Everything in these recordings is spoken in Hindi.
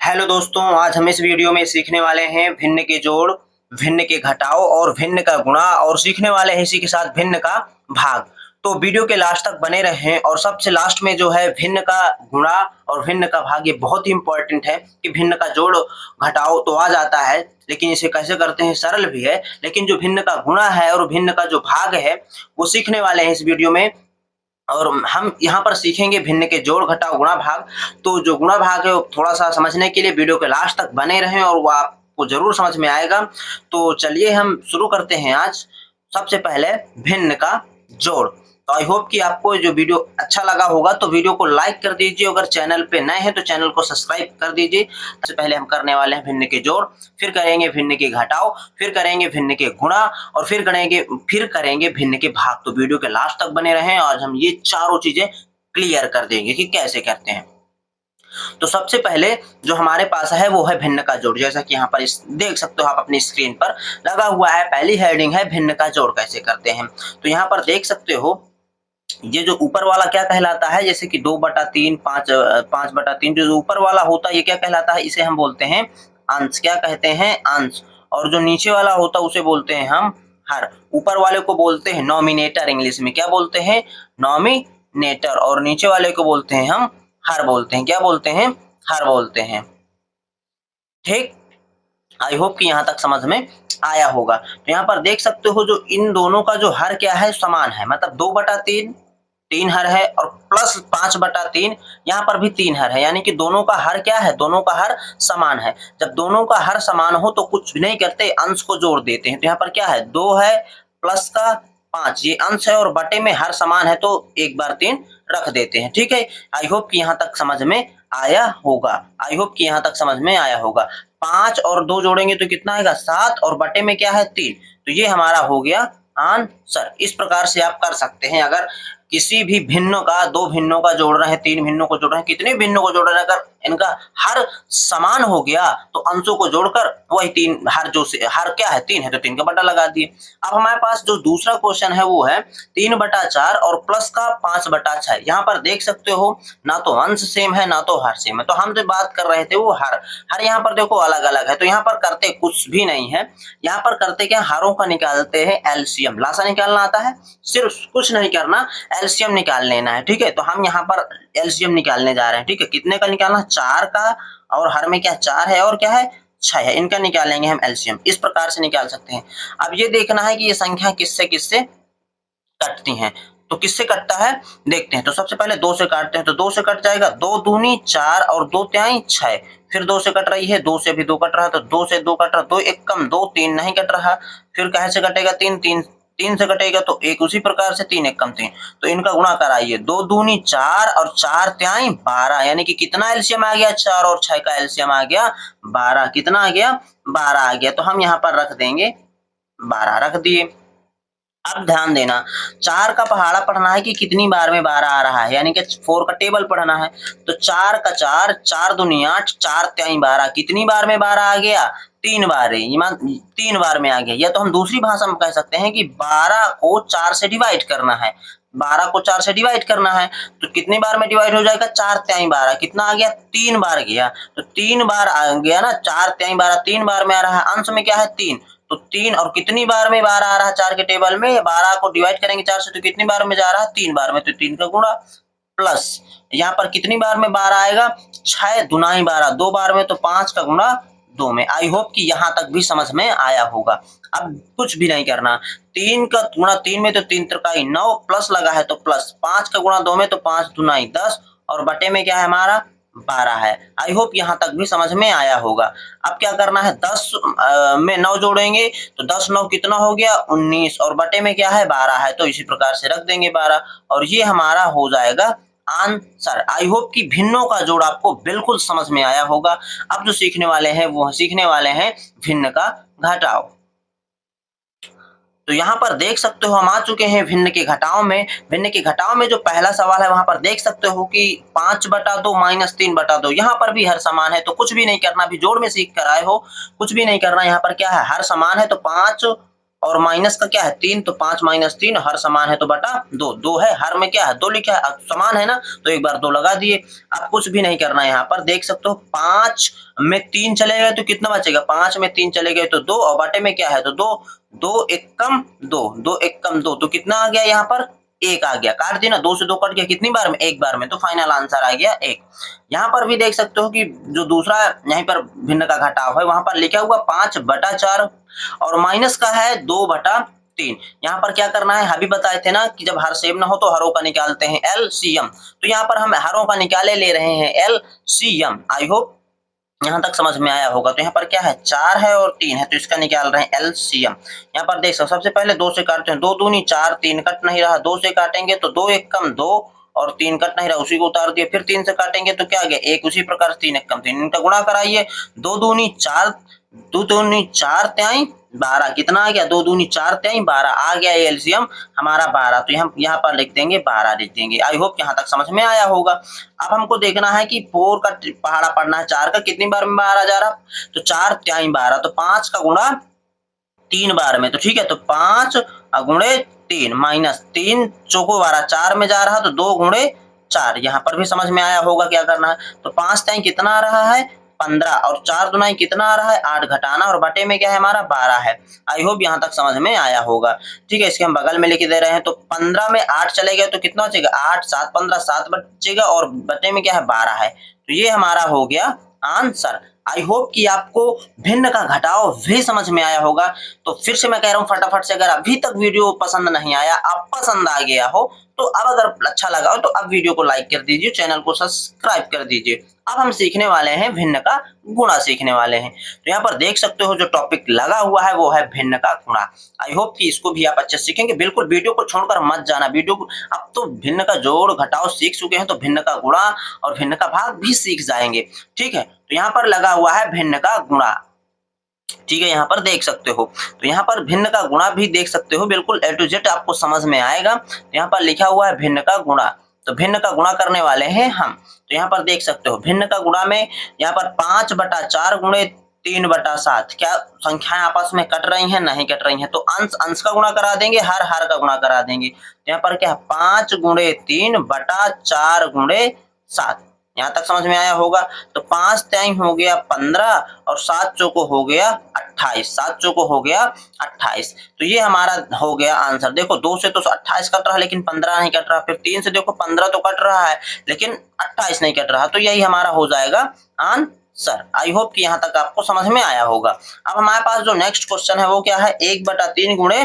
हेलो दोस्तों, आज हम इस वीडियो में सीखने वाले हैं भिन्न के जोड़, भिन्न के घटाव और भिन्न का गुणा और सीखने वाले हैं इसी के साथ भिन्न का भाग। तो वीडियो के लास्ट तक बने रहें। और सबसे लास्ट में जो है भिन्न का गुणा और भिन्न का भाग, ये बहुत ही इंपॉर्टेंट है कि भिन्न का जोड़ घटाव तो आ जाता है, लेकिन इसे कैसे करते हैं सरल भी है, लेकिन जो भिन्न का गुणा है और भिन्न का जो भाग है वो सीखने वाले हैं इस वीडियो में। और हम यहाँ पर सीखेंगे भिन्न के जोड़ घटाव गुणा भाग। तो जो गुणा भाग है वो थोड़ा सा समझने के लिए वीडियो के लास्ट तक बने रहें और वो आपको जरूर समझ में आएगा। तो चलिए हम शुरू करते हैं। आज सबसे पहले भिन्न का जोड़। तो आई होप कि आपको जो वीडियो अच्छा लगा होगा, तो वीडियो को लाइक कर दीजिए। अगर चैनल पे नए हैं तो चैनल को सब्सक्राइब कर दीजिए। सबसे पहले हम करने वाले हैं भिन्न के जोड़, फिर करेंगे भिन्न के घटाव, फिर करेंगे भिन्न के गुणा और फिर करेंगे भिन्न के भाग। तो वीडियो के लास्ट तक बने रहें। आज हम ये चारों चीजें क्लियर कर देंगे कि कैसे करते हैं। तो सबसे पहले जो हमारे पास है वो है भिन्न का जोड़। जैसा कि यहाँ पर देख सकते हो आप अपनी स्क्रीन पर लगा हुआ है, पहली हेडिंग है भिन्न का जोड़ कैसे करते हैं। तो यहाँ पर देख सकते हो ये जो ऊपर वाला क्या कहलाता है, जैसे कि 2/3, 5/3 जो ऊपर वाला होता है ये क्या कहलाता है, इसे हम बोलते हैं अंश। क्या कहते हैं? अंश। और जो नीचे वाला होता है उसे बोलते हैं हम हर। ऊपर वाले को बोलते हैं नॉमिनेटर, इंग्लिश में क्या बोलते हैं? नॉमिनेटर। और नीचे वाले को बोलते हैं हम हर बोलते हैं। क्या बोलते हैं? हर बोलते हैं। ठीक, आई होप कि यहाँ तक समझ में आया होगा। तो यहाँ पर देख सकते हो जो इन दोनों का जो हर क्या है, समान है। मतलब 2/3 3 हर है और प्लस 5/3 यहाँ पर भी 3 हर है, यानी कि दोनों का हर क्या है? दोनों का हर समान है। जब दोनों का हर समान हो तो कुछ भी नहीं करते, अंश को जोड़ देते हैं। तो यहाँ पर क्या है? 2 है प्लस का 5, ये अंश है और बटे में हर समान है तो 1/3 रख देते हैं। ठीक है, आई होप कि यहाँ तक समझ में आया होगा। आई होप कि यहाँ तक समझ में आया होगा। 5 और 2 जोड़ेंगे तो कितना आएगा? 7 और बटे में क्या है? 3। तो ये हमारा हो गया आंसर। इस प्रकार से आप कर सकते हैं। अगर किसी भी भिन्न का, 2 भिन्नों का जोड़ रहे हैं, 3 भिन्नों को जोड़ रहे हैं, कितने भिन्नों को जोड़ रहे हैं, अगर इनका हर समान हो गया तो अंशों को जोड़कर वही 3 हर, जो हर क्या है? 3 है तो 3 का बटा लगा दिए। अब हमारे पास जो दूसरा क्वेश्चन है वो है 3/4 और प्लस का 5/6। यहाँ पर देख सकते हो ना तो अंश सेम है ना तो हर सेम है। तो हम जो बात कर रहे थे वो हर। हर यहाँ पर देखो अलग अलग है, तो यहाँ पर करते कुछ भी नहीं है। यहाँ पर करते क्या? हरों का निकालते हैं एलसीएम। लासा निकालना आता है, सिर्फ कुछ नहीं करना, एलसीएम निकाल लेना है। ठीक है, तो हम यहाँ पर एलसीएम निकालने जा रहे हैं। ठीक है, कितने का निकालना? 4 का, और हर में क्या 4 है और क्या है? 6 है। इनका निकालेंगे हम एलसीएम। इस प्रकार से निकाल सकते हैं। अब ये देखना है कि ये संख्या किससे किससे कटती हैं। तो किससे कटता है देखते हैं। तो सबसे पहले 2 से काटते हैं। तो 2 से कट जाएगा, 2 दूनी 4 और 2 तिहाई 6। फिर 2 से कट रही है, 2 से भी 2 कट रहा है, तो 2 से 2 कट रहा, 2 एक कम 2, 3 नहीं कट रहा। फिर कैसे कटेगा? 3 से कटेगा तो 1, उसी प्रकार से 3 एक कम 3। तो इनका गुणा कराइए, 2 दूनी 4 और 4 तिहाई 12, यानी कि कितना एलसीएम आ गया? 4 और 6 का एलसीएम आ गया 12। कितना आ गया? 12 आ गया। तो हम यहाँ पर रख देंगे 12, रख दिए। अब ध्यान देना, 4 का पहाड़ा पढ़ना है कि कितनी बार में 12 आ रहा है, यानी कि 4 का टेबल पढ़ना है। तो 4 का 4, 4 दूनी 8, 4 तिहाई 12, कितनी बार में 12 आ गया? 3 बार। 3 बार में आ गया। या तो हम दूसरी भाषा में कह सकते हैं कि 12 को 4 से डिवाइड करना है। 12 को 4 से डिवाइड करना है तो कितनी बार में डिवाइड हो जाएगा? 4 तिहाई 12। कितना आ गया? 3 बार गया। तो 3 बार आ गया ना, 4 तिहाई 12 3 बार में आ रहा है। अंश में क्या है? 3। तो 3 और कितनी बार में 12 आ रहा है? 4 के टेबल में 12 को डिवाइड करेंगे 4 से तो कितनी बार में जा रहा है? 3 बार में। तो 3 का गुणा प्लस यहाँ पर कितनी बार में 12 आएगा? 6 दूनाई 12, 2 बार में, तो 5 का गुणा 2 में। आई होप कि यहाँ तक भी समझ में आया होगा। अब कुछ भी नहीं करना, 3 का गुणा 3 में तो 3 त्रिकाई 9, प्लस लगा है तो प्लस, 5 का गुणा 2 में तो 5 दूनाई 10 और बटे में क्या है हमारा? 12 है। आई होप यहाँ तक भी समझ में आया होगा। अब क्या करना है? 10 में 9 जोड़ेंगे तो 10 9 कितना हो गया? 19 और बटे में क्या है? 12 है। तो इसी प्रकार से रख देंगे 12 और ये हमारा हो जाएगा आंसर। आई होप कि भिन्नों का जोड़ आपको बिल्कुल समझ में आया होगा। अब जो सीखने वाले हैं वो सीखने वाले हैं भिन्न का घटाव। तो यहाँ पर देख सकते हो हम आ चुके हैं भिन्न के घटाव में। भिन्न के घटाव में जो पहला सवाल है वहां पर देख सकते हो कि 5/2 माइनस 3/2। यहाँ पर भी हर समान है तो कुछ भी नहीं करना, अभी जोड़ में सीख कर आए हो, कुछ भी नहीं करना। यहाँ पर क्या है? हर समान है तो 5 और माइनस का क्या है 3, तो 5 माइनस 3 हर समान है तो बटा 2, 2 है हर में क्या है 2 लिखा है, अब समान है ना तो एक बार 2 लगा दिए। अब कुछ भी नहीं करना है, यहाँ पर देख सकते हो 5 में 3 चले गए तो कितना बचेगा, 5 में 3 चले गए तो 2 और बटे में क्या है तो 2, 2 एक कम 2, 2 एक कम 2 तो कितना आ गया यहाँ पर 1 आ गया। काट दिया ना, 2 से 2 कट गया, कितनी बार में एक बार में, तो फाइनल आंसर आ गया 1। यहाँ पर भी देख सकते हो कि जो दूसरा यहीं पर भिन्न का घटाव है वहां पर लिखा हुआ 5/4 और माइनस का है 2/3। यहाँ पर क्या करना है, अभी बताए थे ना कि जब हर सेम ना हो तो हरों का निकालते हैं एलसीएम, तो यहाँ पर हम हरों का निकाले ले रहे हैं एलसीएम। आई होप यहाँ तक समझ में आया होगा। तो यहाँ पर क्या है 4 है और 3 है तो इसका निकाल रहे हैं एलसीएम। यहाँ पर देख सकते सबसे पहले 2 से काटते हैं, 2 दूनी 4, 3 कट नहीं रहा, 2 से काटेंगे तो 2 एक कम 2 और 3 कट नहीं रहा उसी को उतार दिया, फिर 3 से काटेंगे तो क्या आ गया 1, उसी प्रकार से 3 एक कम 3, इनका गुणा कराइए, 2 दूनी 4, 2 दूनी 4 त्याई 12, कितना आ गया 2 दूनी 4 त्याई 12 आ गया एलसीएम हमारा 12। तो यहाँ पर लिख देंगे 12 लिख देंगे। आई होप यहाँ तक समझ में आया होगा। अब हमको देखना है कि 4 का पहाड़ा पढ़ना है, 4 का कितनी बार में 12 जा रहा, तो 4 त्याई 12, तो 5 का गुणा 3 बार में, तो ठीक है तो 5 गुणे 3 माइनस 3 चौको 12, 4 में जा रहा तो 2 गुणे 4। यहाँ पर भी समझ में आया होगा क्या करना है, तो 5 त्याई कितना आ रहा है 15 और 4 दुनाई कितना आ रहा है 8, घटाना और बटे में क्या है हमारा 12 है। आई होप यहाँ तक समझ में आया होगा। ठीक है, इसके हम बगल में लिख दे रहे हैं, तो 15 में 8 चले गए तो कितना बचेगा 8, 7 15 7 बचेगा और बटे में क्या है 12 है, तो ये हमारा हो गया आंसर। आई होप कि आपको भिन्न का घटाव भी समझ में आया होगा। तो फिर से मैं कह रहा हूँ फटाफट से, अगर अभी तक वीडियो पसंद नहीं आया, आप पसंद आ गया हो तो अब अगर अच्छा लगा हो तो अब वीडियो को लाइक कर दीजिए, चैनल को सब्सक्राइब कर दीजिए। अब हम सीखने वाले हैं भिन्न का गुणा सीखने वाले हैं। तो यहाँ पर देख सकते हो जो टॉपिक लगा हुआ है वो है भिन्न का गुणा। आई होप कि इसको भी आप अच्छे सीखेंगे, बिल्कुल वीडियो को छोड़कर मत जाना। वीडियो को अब तो भिन्न का जोड़ घटाव सीख चुके हैं तो भिन्न का गुणा और भिन्न का भाग भी सीख जाएंगे। ठीक है, तो यहाँ पर लगा हुआ है भिन्न का गुणा। ठीक है, यहाँ पर देख सकते हो, तो यहाँ पर भिन्न का गुणा भी देख सकते हो, बिल्कुल ए टू जेड आपको समझ में आएगा। तो यहाँ पर लिखा हुआ है भिन्न का गुणा, तो भिन्न का गुणा करने वाले हैं हम। तो यहाँ पर देख सकते हो भिन्न का गुणा में यहाँ पर 5/4 गुणे 3/7, क्या संख्याएं आपस में कट रही हैं, नहीं कट रही हैं, तो अंश अंश का गुणा करा देंगे, हर हर का गुणा करा देंगे। तो यहाँ पर क्या है 5 गुणे 3/4 गुणे 7, यहाँ तक समझ में आया होगा। तो 5 त्याई हो गया 15 और 7 चौको हो गया 28, 7 चौको हो गया 28, तो ये हमारा हो गया आंसर। देखो 2 से तो 28 कट रहा है लेकिन 15 नहीं कट रहा, फिर 3 से देखो 15 तो कट रहा है लेकिन 28 नहीं कट रहा, तो यही हमारा हो जाएगा आंसर। आई होप कि यहाँ तक आपको समझ में आया होगा। अब हमारे पास जो नेक्स्ट क्वेश्चन है वो क्या है 1/3 गुणे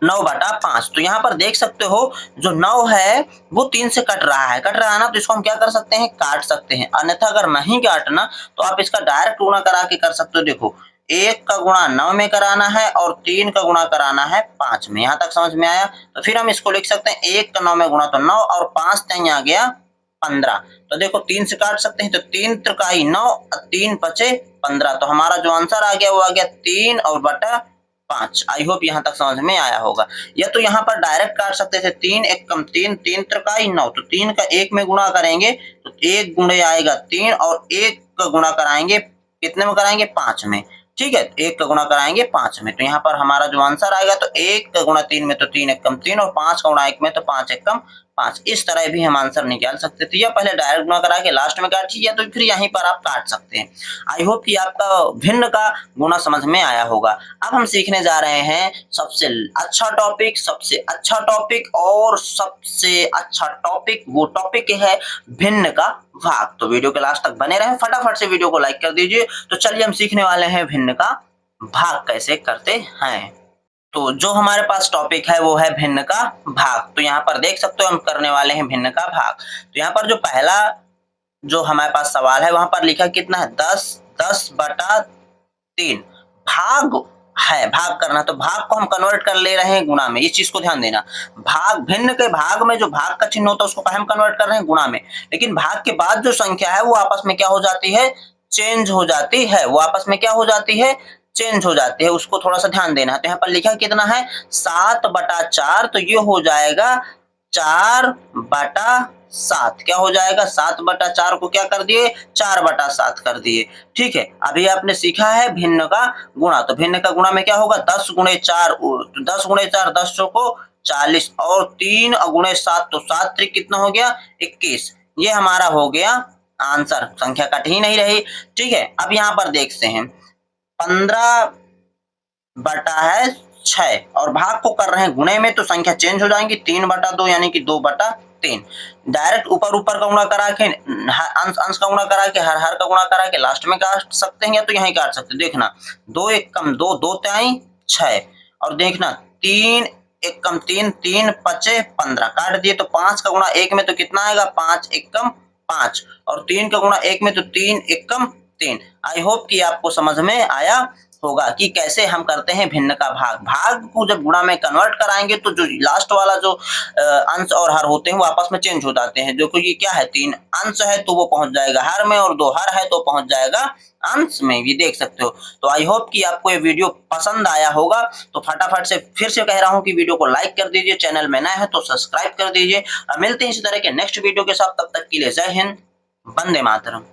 9/5। तो यहाँ पर देख सकते हो जो 9 है वो 3 से कट रहा है ना, तो इसको हम क्या कर सकते हैं काट सकते हैं, अन्यथा अगर नहीं काटना तो आप इसका डायरेक्ट गुणा करा के कर सकते हो। देखो 1 का गुणा 9 में कराना है और 3 का गुणा कराना है 5 में। यहाँ तक समझ में आया, तो फिर हम इसको लिख सकते हैं 1 का 9 में गुणा तो 9 और 5 त्याई आ गया 15। तो देखो 3 से काट सकते हैं, तो 3 त्रिकाई 9 और 3 पचे 15, तो हमारा जो आंसर आ गया वो आ गया 3 और बटा 5। आई होप यहाँ तक समझ में आया होगा। या तो यहाँ पर डायरेक्ट काट सकते थे, 3 एक कम 3, 3 त्रिकाई 9, तो 3 का 1 में गुणा करेंगे तो 1 गुणे आएगा 3 और 1 का गुणा कराएंगे कितने में कराएंगे 5 में। ठीक है, 1 का गुणा कराएंगे 5 में, तो यहाँ पर हमारा जो आंसर आएगा तो 1 का गुणा 3 में तो 3 एक कम 3 और 5 का गुणा 1 में तो 5 एक कम 5। इस तरह भी हम आंसर निकाल सकते थे, या पहले डायरेक्ट गुणा करा के लास्ट में काटिए या तो फिर यहीं पर आप काट सकते हैं। आई होप कि आपका भिन्न का गुणा समझ में आया होगा। अब हम सीखने जा रहे हैं सबसे अच्छा टॉपिक और सबसे अच्छा टॉपिक, वो टॉपिक है भिन्न का भाग। तो वीडियो के लास्ट तक बने रहें, फटाफट से वीडियो को लाइक कर दीजिए। तो चलिए हम सीखने वाले हैं भिन्न का भाग कैसे करते हैं। तो जो हमारे पास टॉपिक है वो है भिन्न का भाग। तो यहाँ पर देख सकते हो हम करने वाले हैं भिन्न का भाग। तो यहाँ पर जो पहला जो हमारे पास सवाल है वहां पर लिखा कितना है 10/3 भाग है, भाग करना, तो भाग को हम कन्वर्ट कर ले रहे हैं गुणा में। इस चीज को ध्यान देना, भाग भिन्न के भाग में जो भाग का चिन्ह होता है उसको हम कन्वर्ट कर रहे हैं गुणा में, लेकिन भाग के बाद जो संख्या है वो आपस में क्या हो जाती है चेंज हो जाती है, वो आपस में क्या हो जाती है चेंज हो जाती है, उसको थोड़ा सा ध्यान देना है। तो यहाँ पर लिखा कितना है 7/4, तो ये हो जाएगा 4/3। 7। क्या हो जाएगा, 7/4 को क्या कर दिए, 4/7 कर दिए। ठीक है, अभी आपने सीखा है भिन्न का गुणा, तो भिन्न का गुणा में क्या होगा, 10 गुणे 4, 10 गुणे 4 10 चौको 40 और 3 गुणे 7 तो 7 त्रिक कितना हो गया, 21। ये हमारा हो गया आंसर, संख्या कट ही नहीं रही। ठीक है, अब यहाँ पर देखते हैं 15/6 और भाग को कर रहे हैं गुणे में, तो संख्या चेंज हो जाएंगी, 3/2 यानी कि 2/3। डायरेक्ट ऊपर ऊपर का गुणा करा के, अंश अंश का गुणा करा के, हर हर का गुणा करा के लास्ट में काट सकते हैं या तो यहीं काट सकते हैं। देखना 2 1 कम 2, 2 तिहाई 6 और देखना 3 1 कम 3, 3 पचे 15 काट दिए, तो 5 का गुणा 1 में तो कितना आएगा, 5 1 कम 5 और 3 का गुणा 1 में तो 3 1 कम 3। आई होप कि आपको समझ में आया होगा कि कैसे हम करते हैं भिन्न का भाग। भाग को जब गुणा में कन्वर्ट कराएंगे तो जो लास्ट वाला जो अंश और हर होते हैं वो आपस में चेंज हो जाते हैं। जो कि क्या है, 3 अंश है तो वो पहुंच जाएगा हर में और 2 हर है तो पहुंच जाएगा अंश में भी, देख सकते हो। तो आई होप कि आपको ये वीडियो पसंद आया होगा। तो फटाफट से फिर से कह रहा हूं कि वीडियो को लाइक कर दीजिए, चैनल में नए हैं तो सब्सक्राइब कर दीजिए। मिलते हैं इसी तरह के नेक्स्ट वीडियो के साथ, तब तक के लिए जय हिंद, वंदे मातरम।